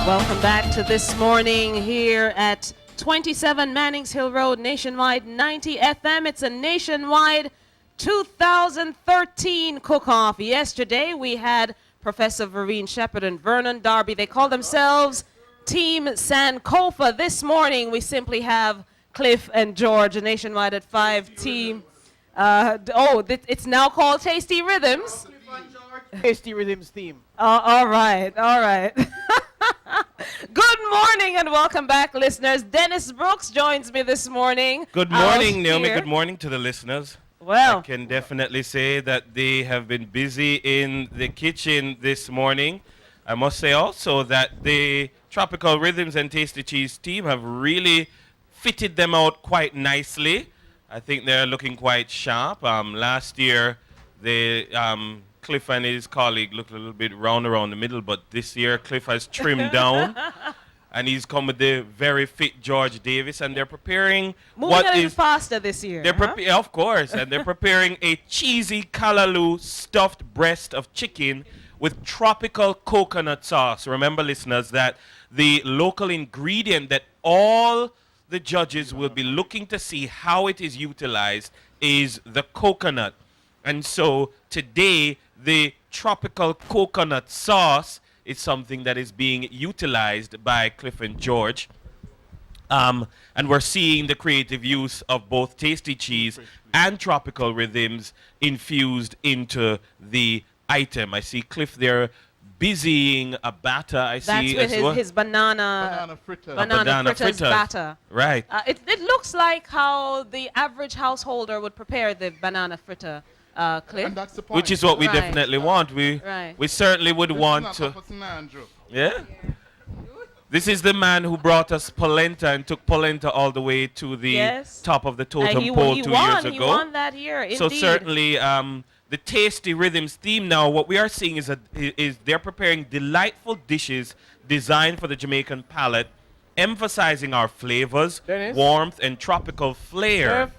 Welcome back to This Morning here at 27 Mannings Hill Road, Nationwide 90 FM. It's a Nationwide 2013 Cook-Off. Yesterday we had Professor Vereen Shepherd and Vernon Darby. They call themselves Team Sankofa. This morning we simply have Cliff and George, a Nationwide at 5 team. It's now called Tasty Rhythms. Tasty Rhythms team. All right. Good morning and welcome back, listeners. Dennis Brooks joins me this morning. Good morning, Naomi. Good morning to the listeners. Well, I can definitely say that they have been busy in the kitchen this morning. I must say also that the Tropical Rhythms and Tasty Cheese team have really fitted them out quite nicely. I think they're looking quite sharp. Last year, Cliff and his colleague looked a little bit round around the middle, but this year Cliff has trimmed down, and he's come with the very fit George Davis, and they're preparing moving a little faster this year. Of course, and they're preparing a cheesy callaloo stuffed breast of chicken with tropical coconut sauce. Remember, listeners, that the local ingredient that all the judges will be looking to see how it is utilized is the coconut. And so today, the tropical coconut sauce is something that is being utilized by Cliff and George. And we're seeing the creative use of both Tasty Cheese and Tropical Rhythms infused into the item. I see Cliff there busying a batter. That's with his banana fritters batter. Right. It looks like how the average householder would prepare the banana fritter. Cliff. And that's the point. Which is what we definitely want. We certainly would want to. Yeah. This is the man who brought us polenta and took polenta all the way to the top of the totem pole 2 years ago. He won that year, indeed. So certainly the Tasty Rhythms theme now, what we are seeing is they're preparing delightful dishes designed for the Jamaican palate, emphasizing our flavors, warmth, and tropical flair.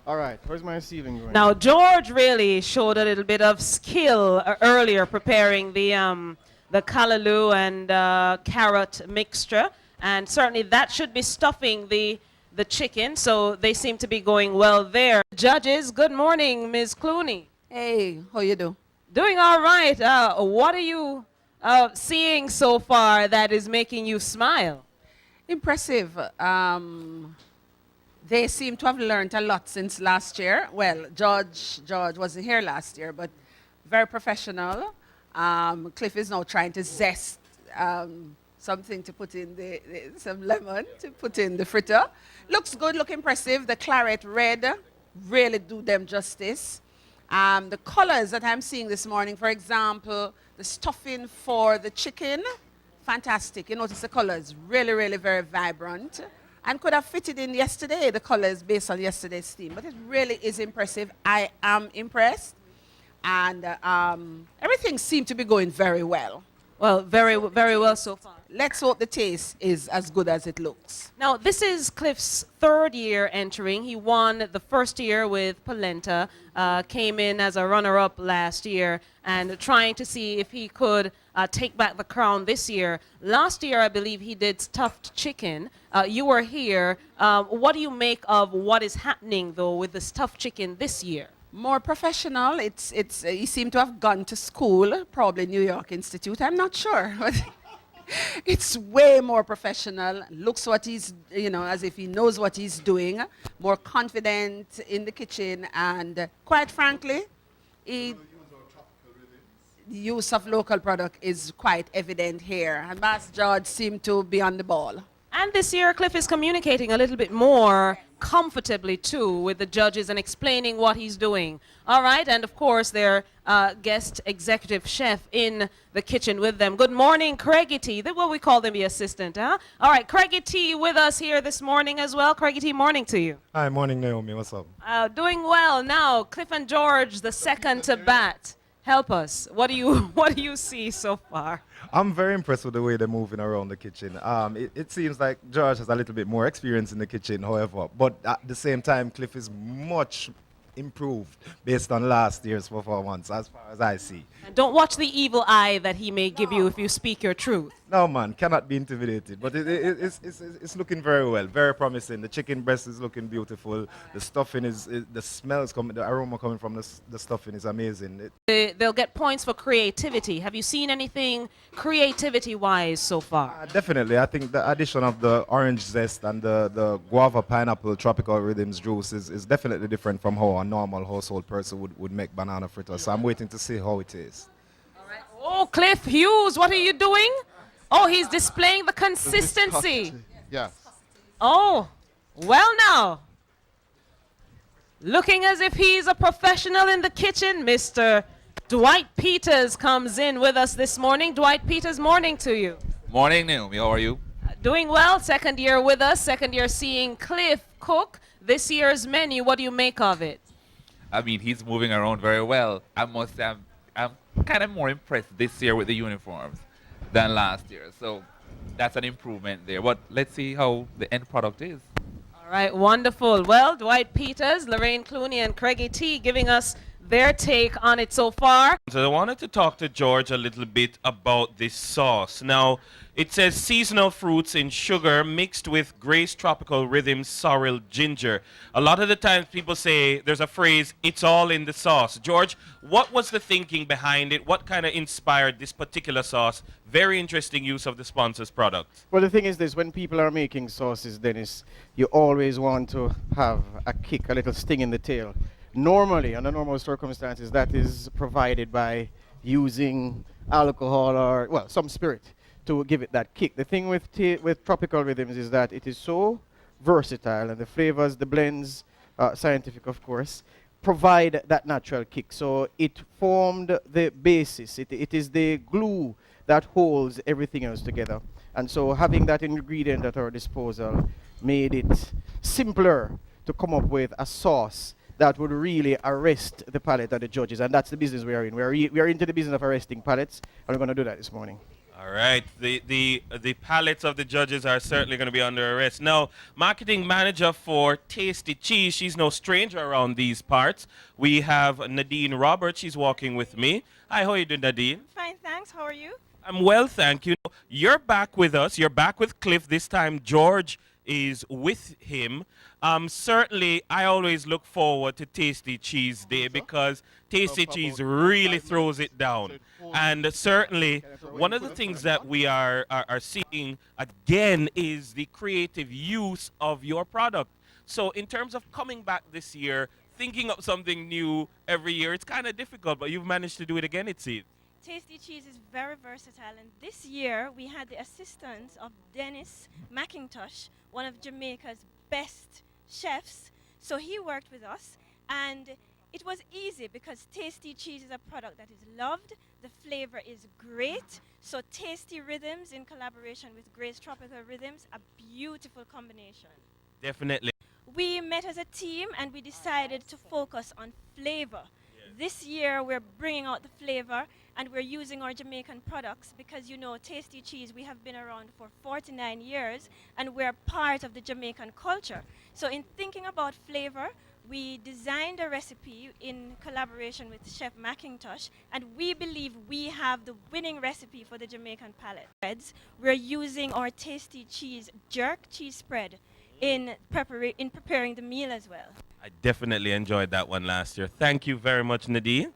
All right, where's my receiving going? Now, George really showed a little bit of skill earlier preparing the callaloo and carrot mixture, and certainly that should be stuffing the chicken, so they seem to be going well there. Judges, good morning, Ms. Clooney. Hey, how you do? Doing all right. What are you seeing so far that is making you smile? Impressive. They seem to have learned a lot since last year. Well, George wasn't here last year, but very professional. Cliff is now trying to zest something to put in some lemon to put in the fritter. Looks good, look impressive. The claret red really do them justice. The colors that I'm seeing this morning, for example, the stuffing for the chicken, fantastic. You notice the colors, really, really very vibrant. And could have fitted in yesterday, the colors based on yesterday's theme. But it really is impressive. I am impressed. And everything seemed to be going very well. Well, very, very well so far. Let's hope the taste is as good as it looks. Now, this is Cliff's third year entering. He won the first year with polenta, came in as a runner-up last year, and trying to see if he could take back the crown this year. Last year, I believe he did stuffed chicken. You were here. What do you make of what is happening, though, with the stuffed chicken this year? More professional. He seemed to have gone to school, probably New York Institute. I'm not sure. It's way more professional. Looks what he's, as if he knows what he's doing. More confident in the kitchen, and quite frankly, the use of local product is quite evident here. And Master George seemed to be on the ball. And this year, Cliff is communicating a little bit more comfortably too with the judges and explaining what he's doing. All right, and of course their guest executive chef in the kitchen with them. Good morning, Craigie T. What we call them, the assistant, huh? All right, Craigie T with us here this morning as well. Craigie T, morning to you. Hi, morning, Naomi. What's up? Doing well now. Cliff and George, the second to bat. Help us. What do you see so far? I'm very impressed with the way they're moving around the kitchen. It seems like George has a little bit more experience in the kitchen, however, but at the same time, Cliff is much improved based on last year's performance, as far as I see. And don't watch the evil eye that he may give you if you speak your truth. No, man, cannot be intimidated, but it's looking very well, very promising. The chicken breast is looking beautiful. The stuffing the smells coming, the aroma coming from the stuffing is amazing. They'll get points for creativity. Have you seen anything creativity-wise so far? Definitely. I think the addition of the orange zest and the guava pineapple tropical rhythms juice is definitely different from how a normal household person would make banana fritters. So I'm waiting to see how it is. All right. Oh, Cliff Hughes, what are you doing? Oh, he's displaying the consistency. Yeah. Oh, well now. Looking as if he's a professional in the kitchen, Mr. Dwight Peters comes in with us this morning. Dwight Peters, morning to you. Morning, Naomi. How are you? Doing well. Second year with us. Second year seeing Cliff cook this year's menu. What do you make of it? I mean, he's moving around very well. I must say, I'm kind of more impressed this year with the uniforms than last year. So that's an improvement there. But let's see how the end product is. All right, wonderful. Well, Dwight Peters, Lorraine Clooney, and Craigie T giving us their take on it so far. So I wanted to talk to George a little bit about this sauce. Now, it says seasonal fruits in sugar mixed with Grace Tropical Rhythms sorrel ginger. A lot of the times people say there's a phrase, it's all in the sauce. George, what was the thinking behind it? What kind of inspired this particular sauce? Very interesting use of the sponsor's product. Well, the thing is this, when people are making sauces, Dennis, you always want to have a kick, a little sting in the tail. Normally, under normal circumstances, that is provided by using alcohol or, well, some spirit to give it that kick. The thing with tropical rhythms is that it is so versatile, and the flavors, the blends, scientific of course, provide that natural kick. So it formed the basis. It is the glue that holds everything else together. And so having that ingredient at our disposal made it simpler to come up with a sauce that would really arrest the palate of the judges. And that's the business we are in. We are into the business of arresting palates, and we're going to do that this morning. All right. The palates of the judges are certainly going to be under arrest. Now, marketing manager for Tasty Cheese, she's no stranger around these parts. We have Nadine Roberts. She's walking with me. Hi, how are you doing, Nadine? Fine, thanks. How are you? I'm well, thank you. You're back with us. You're back with Cliff. This time, George is with him. Certainly, I always look forward to Tasty Cheese Day because Tasty Cheese really throws it down. And certainly, one of the things that we are seeing again is the creative use of your product. So in terms of coming back this year, thinking of something new every year, it's kind of difficult, but you've managed to do it again, it seems. Tasty Cheese is very versatile, and this year we had the assistance of Nnn McIntosh, one of Jamaica's best chefs. So he worked with us, and it was easy because Tasty Cheese is a product that is loved. The flavor is great. So Tasty Rhythms in collaboration with Grace Tropical Rhythms, a beautiful combination. Definitely. We met as a team and we decided to focus on flavor. This year we're bringing out the flavor, and we're using our Jamaican products because, you know, Tasty Cheese, we have been around for 49 years and we're part of the Jamaican culture. So in thinking about flavor, we designed a recipe in collaboration with Chef McIntosh, and we believe we have the winning recipe for the Jamaican palate. We're using our Tasty Cheese jerk cheese spread in preparing the meal as well. I definitely enjoyed that one last year. Thank you very much, Nadine.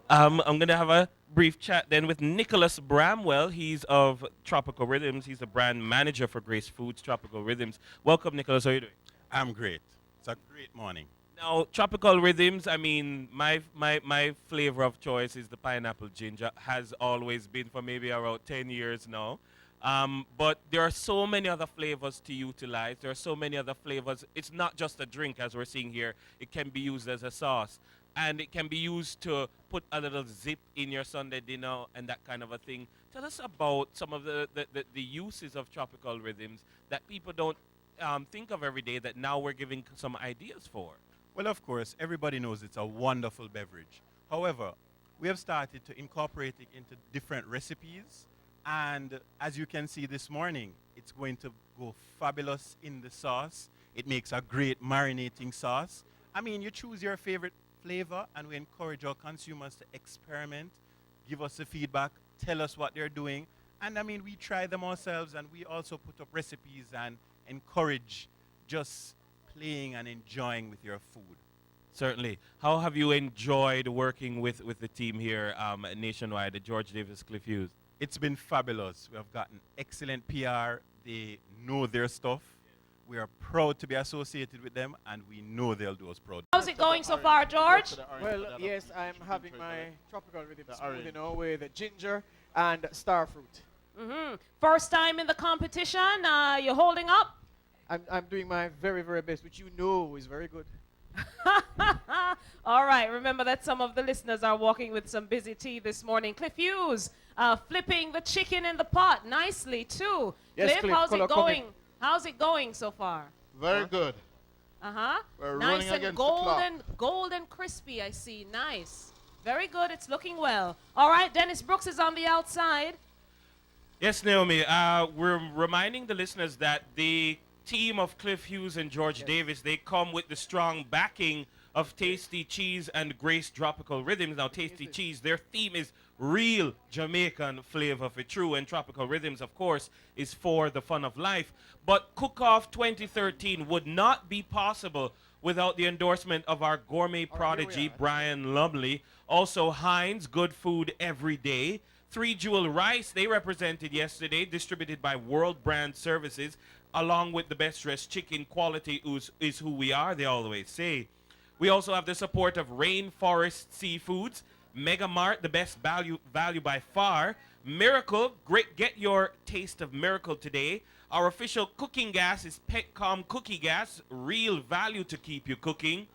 I'm going to have a brief chat then with Nicholas Bramwell. He's of Tropical Rhythms. He's the brand manager for Grace Foods Tropical Rhythms. Welcome, Nicholas. How are you doing? I'm great. It's a great morning. Now, Tropical Rhythms, I mean, my flavor of choice is the pineapple ginger. Has always been for maybe around 10 years now. But there are so many other flavors to utilize. There are so many other flavors. It's not just a drink, as we're seeing here. It can be used as a sauce. And it can be used to put a little zip in your Sunday dinner and that kind of a thing. Tell us about some of the uses of tropical rhythms that people don't think of every day that now we're giving some ideas for. Well, of course, everybody knows it's a wonderful beverage. However, we have started to incorporate it into different recipes. And as you can see this morning, it's going to go fabulous in the sauce. It makes a great marinating sauce. I mean, you choose your favorite flavor, and we encourage our consumers to experiment, give us the feedback, tell us what they're doing. And I mean, we try them ourselves, and we also put up recipes and encourage just playing and enjoying with your food. Certainly. How have you enjoyed working with the team here at Nationwide, at George Davis Cliff Hughes? It's been fabulous. We have gotten excellent PR. They know their stuff. We are proud to be associated with them, and we know they'll do us proud. How's it going so far, George? Well, yes, I'm having my tropical rhythm smoothie now with ginger and star fruit. First time in the competition. You holding up? I'm doing my very, very best, which you know is very good. All right. Remember that some of the listeners are walking with some busy tea this morning. Cliff Hughes flipping the chicken in the pot nicely too. Yes, Cliff, Cliff, how's it color going? coming. How's it going so far? Very good. We're Nice running and against the clock. golden crispy. I see. Nice. Very good. It's looking well. All right. Dennis Brooks is on the outside. Yes, Naomi. We're reminding the listeners that the team of Cliff Hughes and George Davis, they come with the strong backing of Tasty Cheese and Grace Tropical Rhythms. Now, Tasty Cheese, their theme is real Jamaican flavor for true, and Tropical Rhythms, of course, is for the fun of life. But Cook-Off 2013 would not be possible without the endorsement of our gourmet prodigy, Brian Lumley. Also, Heinz, good food every day. 3 Jewel Rice, they represented yesterday, distributed by World Brand Services, along with the best dressed chicken. Quality is who we are, they always say. We also have the support of Rainforest Seafoods, Mega Mart, the best value by far. Miracle, great, get your taste of Miracle today. Our official cooking gas is Petcom Cookie Gas, real value to keep you cooking.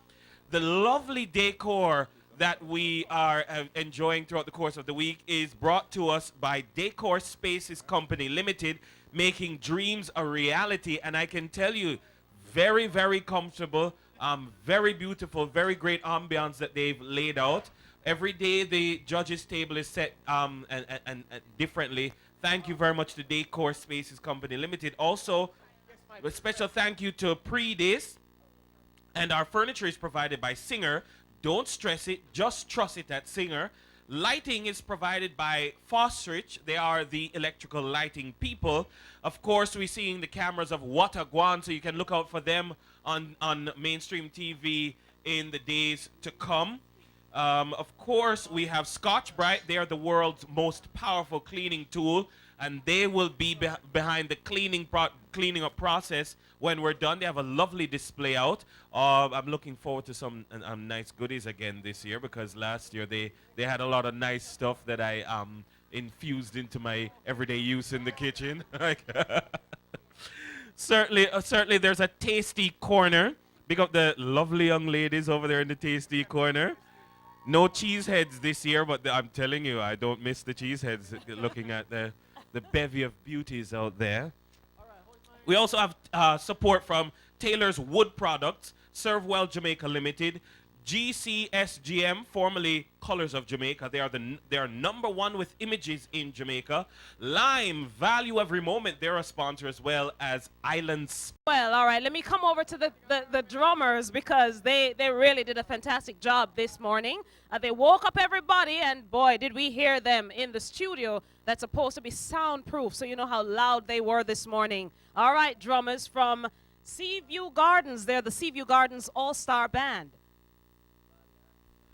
The lovely decor that we are enjoying throughout the course of the week is brought to us by Decor Spaces Company Limited, making dreams a reality. And I can tell you, very, very comfortable, very beautiful, very great ambiance that they've laid out. Every day the judges' table is set and differently. Thank you very much to Decor Spaces Company Limited. Also, a special thank you to Predis. And our furniture is provided by Singer. Don't stress it, just trust it at Singer. Lighting is provided by Fostrich. They are the electrical lighting people. Of course, we're seeing the cameras of Watagwan, so you can look out for them on mainstream TV in the days to come. Of course, we have Scotch Brite. They are the world's most powerful cleaning tool, and they will be behind the cleaning up process when we're done. They have a lovely display out. I'm looking forward to some nice goodies again this year, because last year they had a lot of nice stuff that I infused into my everyday use in the kitchen. Certainly there's a tasty corner. Big up the lovely young ladies over there in the tasty corner. No cheese heads this year, but I'm telling you, I don't miss the cheese heads looking at the bevy of beauties out there. We also have support from Taylor's Wood Products, Serve Well Jamaica Limited, GCSGM, formerly Colors of Jamaica. They are #1 with images in Jamaica. Lime, Value Every Moment. They're a sponsor, as well as Islands. Well, all right. Let me come over to the drummers, because they really did a fantastic job this morning. They woke up everybody, and boy, did we hear them in the studio that's supposed to be soundproof, so you know how loud they were this morning. All right, drummers from Seaview Gardens. They're the Seaview Gardens All-Star Band.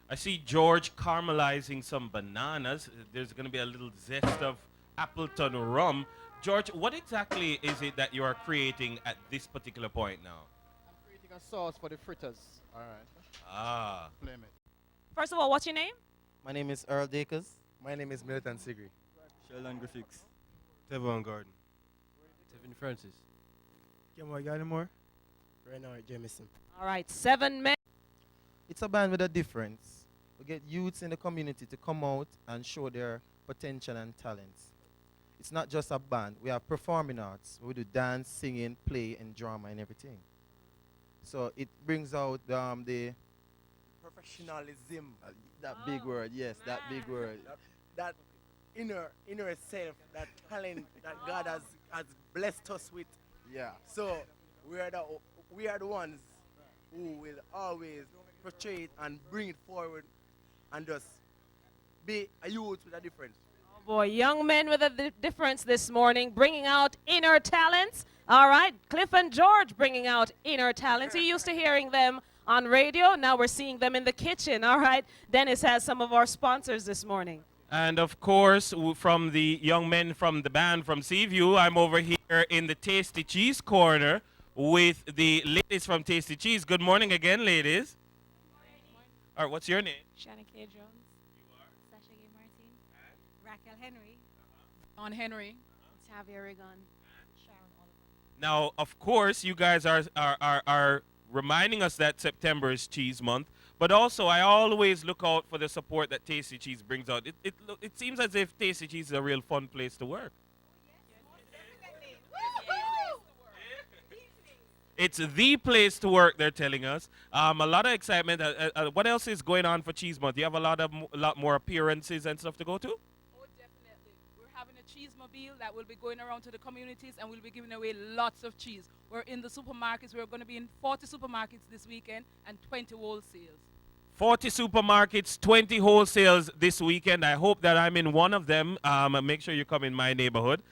I see George caramelizing some bananas. There's going to be a little zest of Appleton rum. George, what exactly is it that you are creating at this particular point now? I'm creating a sauce for the fritters. All right. Ah. Flame it. First of all, what's your name? My name is Earl Dakers. My name is Milton Sigri. Sheldon Griffiths. Tevon Gordon. Stephen Francis. Come on, got any more? Renard Jamison. All right, 7 men. It's a band with a difference. We get youths in the community to come out and show their potential and talents. It's not just a band. We have performing arts. We do dance, singing, play, and drama and everything. So it brings out the Professionalism. that big word. Yes, that big word. That inner self, that talent that God has blessed us with. Yeah. So we are the ones who will always portray it and bring it forward and just be a youth with a difference. Oh boy, young men with a difference this morning, bringing out inner talents. All right, Cliff and George bringing out inner talents. You're used to hearing them on radio. Now we're seeing them in the kitchen. All right, Dennis has some of our sponsors this morning. And of course, from the young men from the band from Seaview, I'm over here in the Tasty Cheese corner with the ladies from Tasty Cheese. Good morning again, ladies. All right, what's your name? Shanna K. Jones. You are? Sasha Gay Martin. Raquel Henry. On Henry. Tavia Regan. Sharon Oliver. Now, of course, you guys are reminding us that September is Cheese Month, but also I always look out for the support that Tasty Cheese brings out. It seems as if Tasty Cheese is a real fun place to work. It's the place to work, they're telling us. A lot of excitement. What else is going on for Cheese Month? Do you have a lot more appearances and stuff to go to? Oh, definitely. We're having a cheese mobile that will be going around to the communities, and we'll be giving away lots of cheese. We're in the supermarkets. We're going to be in 40 supermarkets this weekend and 20 wholesales. 40 supermarkets, 20 wholesales this weekend. I hope that I'm in one of them. Make sure you come in my neighborhood.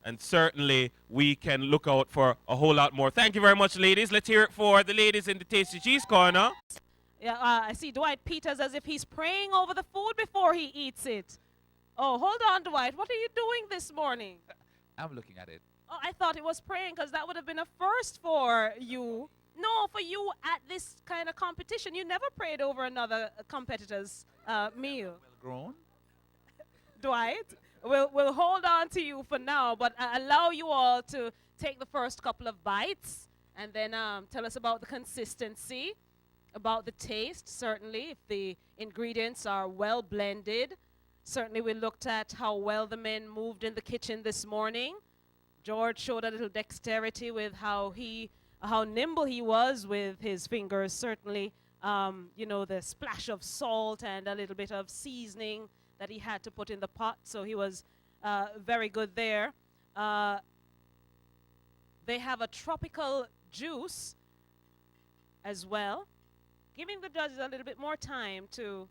And certainly we can look out for a whole lot more. Thank you very much, ladies. Let's hear it for the ladies in the Tasty Cheese corner. Yeah, I see Dwight Peters as if he's praying over the food before he eats it. Oh, hold on, Dwight. What are you doing this morning? I'm looking at it. Oh, I thought it was praying because that would have been a first for you. No, for you at this kind of competition. You never prayed over another competitor's meal. Well grown. Dwight, we'll hold on to you for now, but allow you all to take the first couple of bites and then tell us about the consistency, about the taste, certainly, if the ingredients are well blended. Certainly, we looked at how well the men moved in the kitchen this morning. George showed a little dexterity with how nimble he was with his fingers. Certainly, you know, the splash of salt and a little bit of seasoning that he had to put in the pot. So he was very good there. They have a tropical juice as well, giving the judges a little bit more time to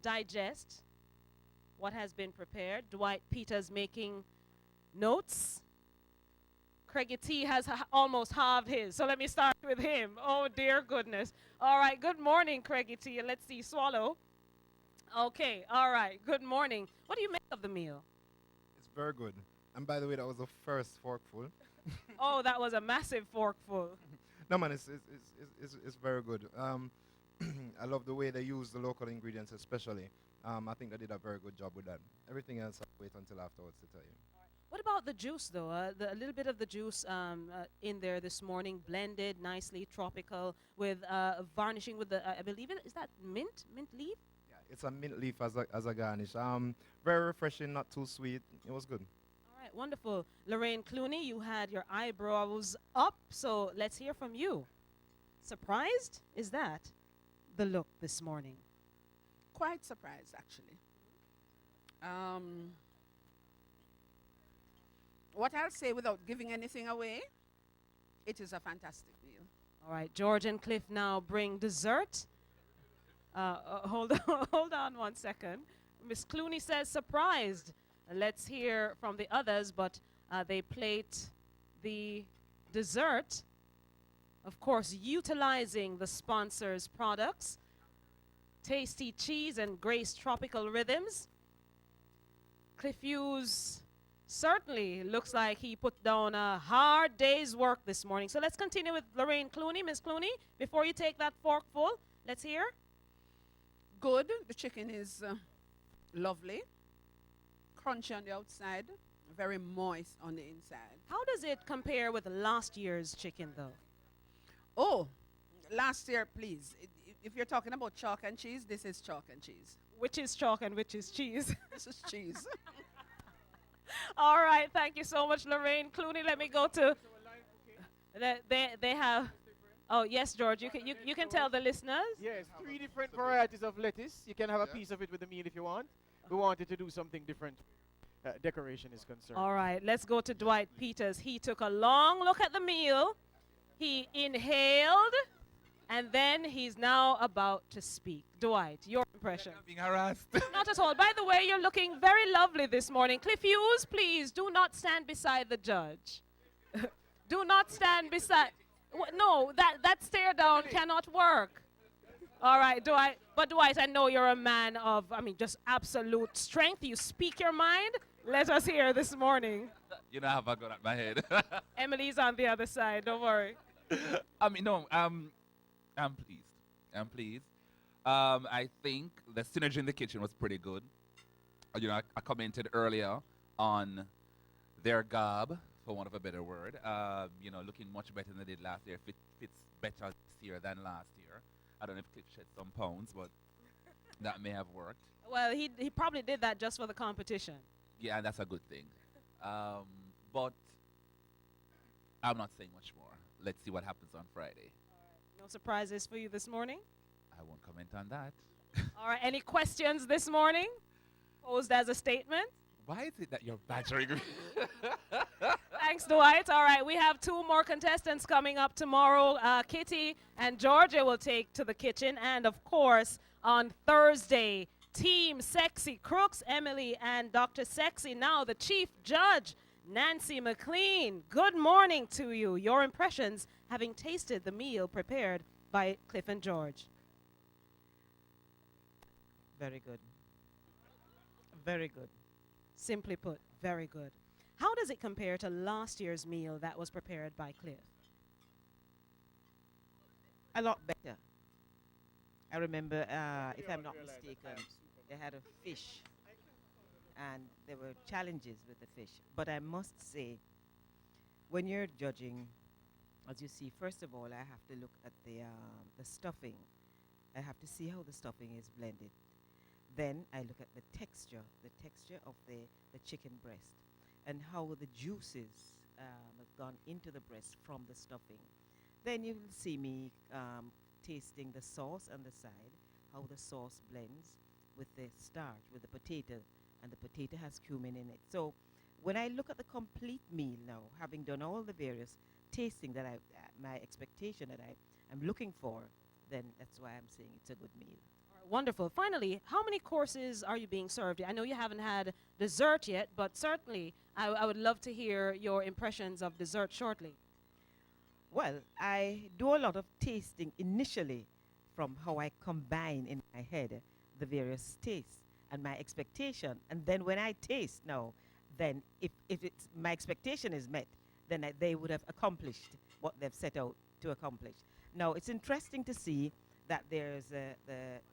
digest what has been prepared. Dwight Peters making notes. Craigie T has almost halved his, so let me start with him. Oh, dear goodness. All right, good morning, Craigie T. And let's see, swallow. Okay, all right, good morning. What do you make of the meal? It's very good. And by the way, that was the first forkful. Oh, that was a massive forkful. No, man, it's very good. I love the way they use the local ingredients especially. I think they did a very good job with that. Everything else, I'll wait until afterwards to tell you. What about the juice, though? A little bit of the juice in there this morning, blended nicely, tropical, with varnishing with the, I believe is that mint leaf? Yeah, it's a mint leaf as a garnish. Very refreshing, not too sweet. It was good. All right, wonderful. Lorraine Clooney, you had your eyebrows up, so let's hear from you. Surprised? Is that the look this morning? Quite surprised, actually. What I'll say without giving anything away, it is a fantastic meal. All right, George and Cliff now bring dessert. Hold on 1 second. Miss Clooney says surprised. Let's hear from the others, but they plate the dessert, of course, utilizing the sponsor's products, Tasty Cheese and Grace Tropical Rhythms. Cliff Hughes certainly looks like he put down a hard day's work this morning. So let's continue with Lorraine Clooney. Miss Clooney, before you take that forkful, let's hear. Good. The chicken is lovely. Crunchy on the outside, very moist on the inside. How does it compare with last year's chicken, though? Oh, last year, please. If you're talking about chalk and cheese, this is chalk and cheese. Which is chalk and which is cheese? This is cheese. All right, thank you so much, Lorraine Clooney. Let me go to. They have. Oh yes, George. You can tell the listeners. Yes, 3 different varieties of lettuce. You can have a piece of it with the meal if you want. We wanted to do something different. Decoration is concerned. All right, let's go to Dwight Peters. He took a long look at the meal. He inhaled, and then he's now about to speak. Dwight, your impression? I'm being harassed. Not at all. By the way, you're looking very lovely this morning. Cliff Hughes, please do not stand beside the judge. Do not stand beside. No, that stare down cannot work. All right, Dwight. But Dwight, I know you're a man of, just absolute strength. You speak your mind. Let us hear this morning. You know, I have a gun at my head. Emily's on the other side. Don't worry. I'm pleased. I'm pleased. I think the synergy in the kitchen was pretty good. I commented earlier on their garb, for want of a better word. Looking much better than they did last year. Fits better this year than last year. I don't know if Cliff shed some pounds, but that may have worked. Well, he probably did that just for the competition. Yeah, that's a good thing. But I'm not saying much more. Let's see what happens on Friday. No surprises for you this morning? I won't comment on that. All right, any questions this morning posed as a statement? Why is it that you're badgering me? Thanks, Dwight. All right, we have 2 more contestants coming up tomorrow. Kitty and Georgia will take to the kitchen. And, of course, on Thursday, Team Sexy Crooks, Emily and Dr. Sexy. Now the chief judge, Nancy McLean. Good morning to you. Your impressions having tasted the meal prepared by Cliff and George. Very good. Very good. Simply put, very good. How does it compare to last year's meal that was prepared by Cliff? A lot better. I remember, if I'm not mistaken, they had a fish, and there were challenges with the fish. But I must say, when you're judging, as you see, first of all, I have to look at the stuffing. I have to see how the stuffing is blended. Then I look at the texture of the chicken breast, and how the juices have gone into the breast from the stuffing. Then you will see me tasting the sauce on the side, how the sauce blends with the starch, with the potato, and the potato has cumin in it. So when I look at the complete meal now, having done all the various tasting that my expectation that I'm looking for, then that's why I'm saying it's a good meal. Wonderful. Finally, how many courses are you being served? I know you haven't had dessert yet, but certainly I would love to hear your impressions of dessert shortly. Well, I do a lot of tasting initially from how I combine in my head the various tastes and my expectation. And then when I taste now, then if it's, my expectation is met, then they would have accomplished what they've set out to accomplish. Now, it's interesting to see that there's the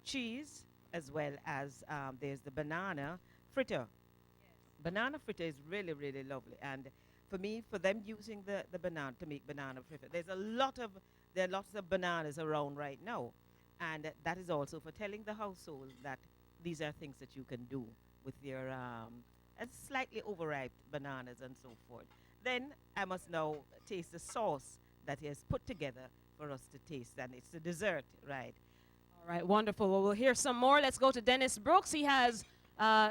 cheese as well as there's the banana fritter. Yes. Banana fritter is really, really lovely. And for me, for them using the banana to make banana fritter, there are lots of bananas around right now. And that is also for telling the household that these are things that you can do with your slightly overripe bananas and so forth. Then I must now taste the sauce that he has put together for us to taste, and it's the dessert, right? All right, wonderful. Well, we'll hear some more. Let's go to Dennis Brooks. He has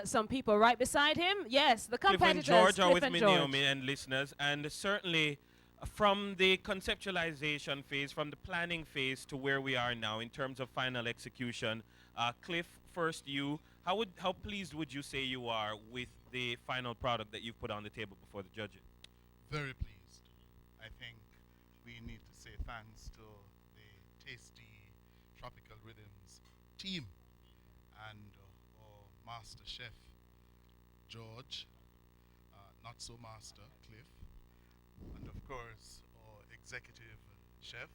some people right beside him. Yes, the competitors. Cliff and George are with me, Naomi, and listeners. And certainly from the conceptualization phase, from the planning phase to where we are now in terms of final execution, Cliff, first you, how pleased would you say you are with the final product that you've put on the table before the judges? Very pleased. I think we need to say thanks to the Tasty Tropical Rhythms team and our master chef, George, not so master, Cliff, and of course our executive chef,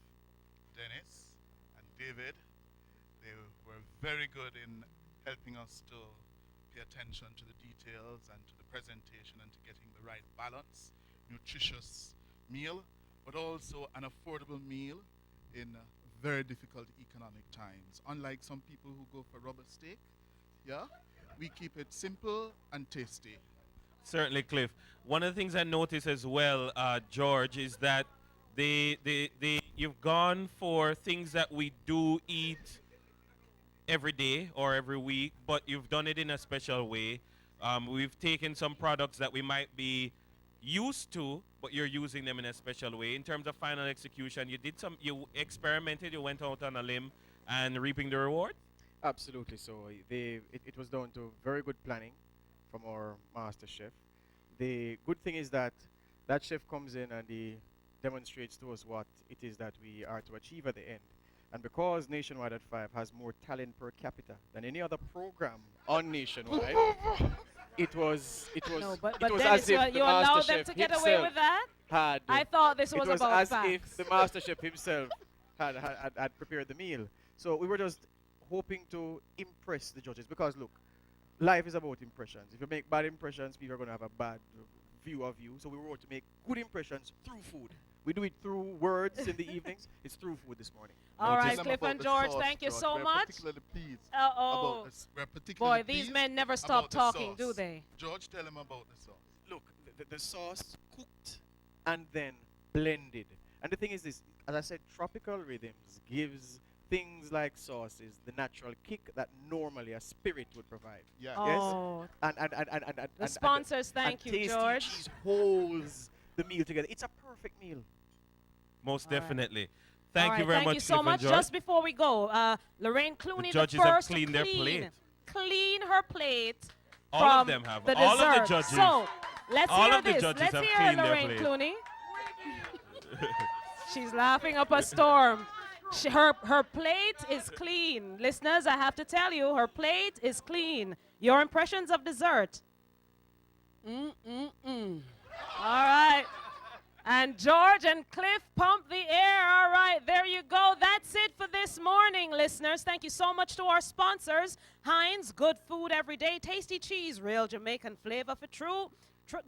Dennis and David. They were very good in helping us to pay attention to the details and to the presentation and to getting the right balance, nutritious meal, but also an affordable meal in very difficult economic times. Unlike some people who go for rubber steak, yeah, we keep it simple and tasty. Certainly, Cliff. One of the things I noticed as well, George, is that you've gone for things that we do eat every day or every week, but you've done it in a special way. We've taken some products that we might be used to, but you're using them in a special way. In terms of final execution, you experimented, you went out on a limb and reaping the reward? Absolutely. So it was down to very good planning from our master chef. The good thing is that that chef comes in and he demonstrates to us what it is that we are to achieve at the end. And because Nationwide at 5 has more talent per capita than any other program on Nationwide, it was No, but as Dennis, if you the allowed master them chef to get away himself with that? had. I thought this was it was about as facts. if the master chef himself had prepared the meal. So we were just hoping to impress the judges because look, life is about impressions. If you make bad impressions, people are going to have a bad view of you. So we were to make good impressions through food. We do it through words in the evenings. It's through food this morning. All right, Cliff and George, thank you so much. Uh-oh. Boy, these men never stop talking, do they? George, tell him about the sauce. Look, the sauce cooked and then blended. And the thing is this, as I said, tropical rhythms gives things like sauces the natural kick that normally a spirit would provide. Yeah. Oh. Yes? The sponsors, thank you, Tasty George. cheese holds the meal together. It's a perfect meal. Most All right. definitely. All Thank right, you very thank much, you so Cliff much. and George. Just before we go, Lorraine Clooney, the judges have first to cleaned their plate. clean her plate. All from of them have. The All dessert. of the judges. So let's all hear of the this. judges Let's have hear cleaned their Lorraine plate. Clooney. She's laughing up a storm. Her plate is clean. Listeners, I have to tell you, her plate is clean. Your impressions of dessert? All right. And George and Cliff pump the air. All right, there you go. That's it for this morning, listeners. Thank you so much to our sponsors. Heinz, good food every day. Tasty cheese, real Jamaican flavor for true.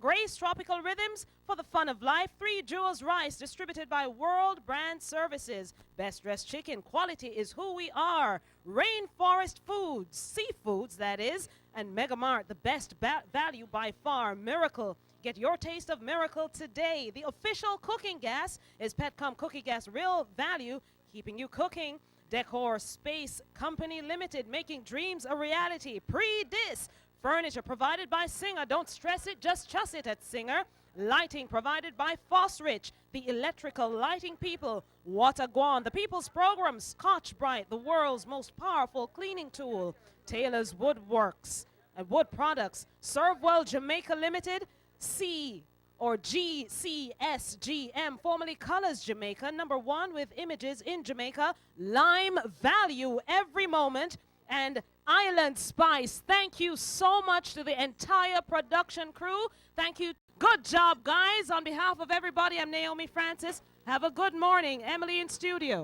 Grace Tropical Rhythms for the fun of life. 3 Jewels Rice, distributed by World Brand Services. Best Dressed Chicken, quality is who we are. Rainforest Foods, seafoods that is. And Megamart, the best value by far. Miracle. Get your taste of Miracle today. The official cooking gas is Petcom Cookie Gas, real value, keeping you cooking. Decor Space Company Limited, making dreams a reality. Pre-Dis. Furniture provided by Singer. Don't stress it, just chuss it at Singer. Lighting provided by Fosrich, the electrical lighting people. Wataguan, the people's program. Scotch Brite, the world's most powerful cleaning tool. Taylor's Woodworks and Wood Products. Serve Well Jamaica Limited. GCSGM, formerly Colors Jamaica, #1 with images in Jamaica. Lime Value every moment. And Island Spice. Thank you so much to the entire production crew. Thank you. Good job, guys. On behalf of everybody, I'm Naomi Francis. Have a good morning. Emily in studio.